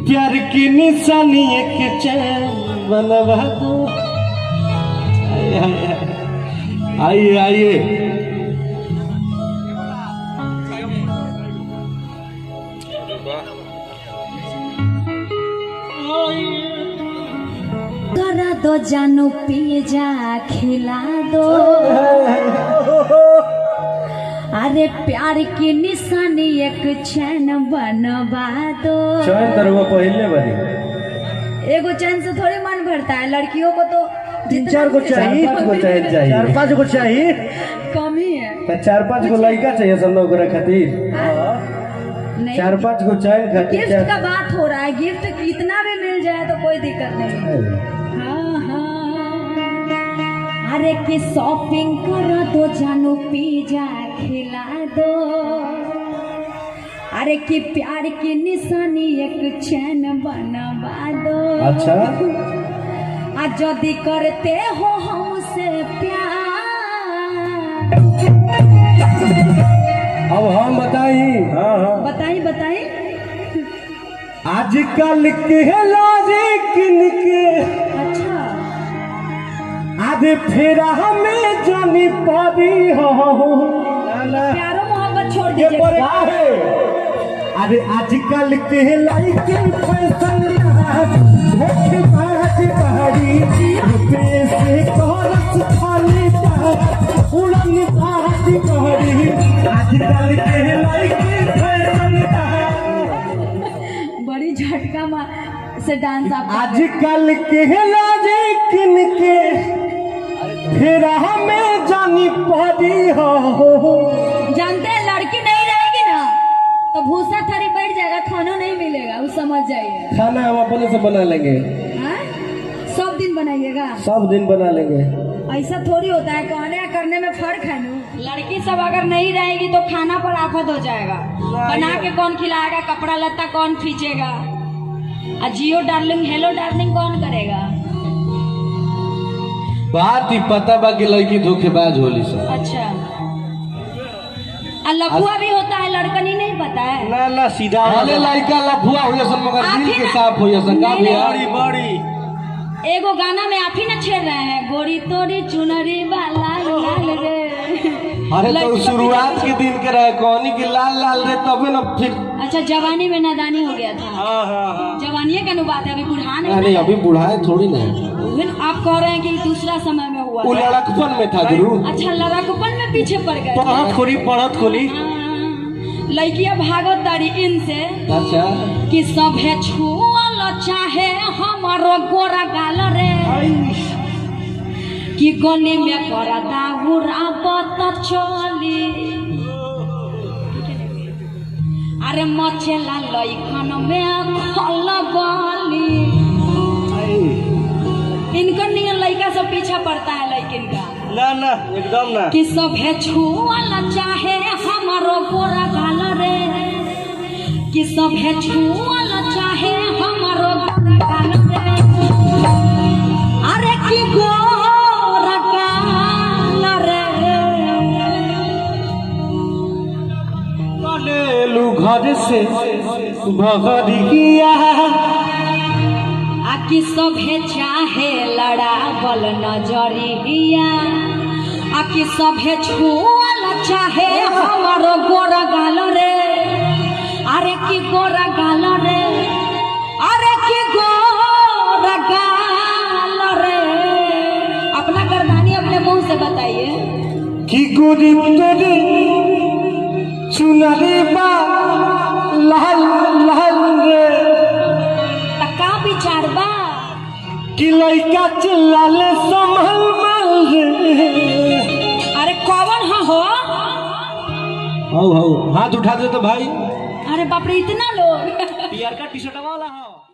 प्यार की निशानी एक चैन बनवा दो। आइए आइए करा दो जानू पिज्जा खिला दो। अरे प्यार की निशानी एक चैन बनवा दो। चैन तरवा पहले बनी। एगो चैन से थोड़ी मन भरता है, लड़कियों को तो 3-4 को चाहिए, 5 को चैन चाहिए, 4-5 को चाहिए, कम ही है। तो 4-5 को लड़का चाहिए सब लोग खातिर। 4-5 को चैन खातिर। गिफ्ट का बात हो रहा है, गिफ्ट कितना भी मिल जाए तो कोई दिक्कत नहीं। हाँ हाँ। अरे कि शॉपिंग करा दो जानू पिज्जा खिला दो। अरे कि प्यार की निशानी एक चैन बनवा दो। अच्छा आज यदि करते हो हमसे प्यार। अब हम बताई। हाँ हाँ बताई बताई। आजकल के लाजे किनके अच्छा आधे फेरा हमें जानी पारी हो। प्यारो मोहब्बत छोड़ ये दीजिए। है अरे आजकल के लड़के फैशन पहाड़ी रुपये से करस खाली उड़न पहाड़ी पहाड़ी। आजकल के लड़के फैशन बड़ी झटका से डांस आप आजकल के लाजे किनके फिर हमें जानी पड़ी हो। जानते हैं लड़की नहीं रहेगी ना तो भूसा थारी बैठ जाएगा, खाना नहीं मिलेगा, वो समझ जाइए। खाना हम अपने से बना लेंगे। हाँ? सब दिन बनाइएगा? सब दिन बना लेंगे। ऐसा थोड़ी होता है, कहने करने में फर्क है ना। लड़की सब अगर नहीं रहेगी तो खाना पर आफत हो जाएगा। बना के कौन खिलाएगा, कपड़ा लत्ता कौन खींचेगा, और जियो डार्लिंग हेलो डार्लिंग कौन करेगा। बात ही पता बा कि लड़की धोखेबाज होली सब। अच्छा लफुआ भी होता है, लड़कनी नहीं पता है। ना ना सीधा वाले लड़का लफुआ हो सन मगर दिल के साफ हो सन का बड़ी बड़ी। एगो गाना में आप ही ना छेड़ रहे हैं, गोरी तोरी चुनरी वाला लाल रे। अरे तो शुरुआत के दिन के रहे कहानी की लाल लाल रे तबे ना फिर। अच्छा जवानी में नादानी हो गया था। हाँ हाँ हाँ जवानी का बात है, अभी बुढ़ान है। नहीं अभी बुढ़ाए थोड़ी ना। आप कह रहे हैं कि दूसरा समय में हुआ। वो लड़कपन में था गुरु। अच्छा लड़कपन में पीछे पड़ गए। पढ़त खोली लड़कियां भागत तारी इनसे। अच्छा कि सब है छुअल चाहे हमारो गोरा गाल रे। कि गली में करता उड़ाबत चली। अरे मचेला लइखन में खल गली। इनकर नियन लड़का सब पीछा पड़ता है लड़किन का। ना ना एकदम ना। कि सब है छुअल चाहे हमारो गोरा गाल रे। कि सब है छुअल चाहे हमारो गोरा गाल रे। अरे कि गोरा गाल रे। कलेलू घर से भगरिया। कि सभे चाहे लड़ावल नजरिया। कि सभे छुअल चाहे हमारो गोरा गाल रे। अरे कि गोरा गाल रे। अरे कि गोरा गाल रे। अपना गर्दानी अपने मुंह से बताइए। कि गोरी तोरी चुनरी बा लाल लाल रे। का विचार बा कि लड़का चिल्लाले संभल रे। अरे कौन हो? हाउ हाउ हाथ उठा दे तो भाई। अरे बाप रे इतना लोग। पीआर का टी-शर्ट वाला हो।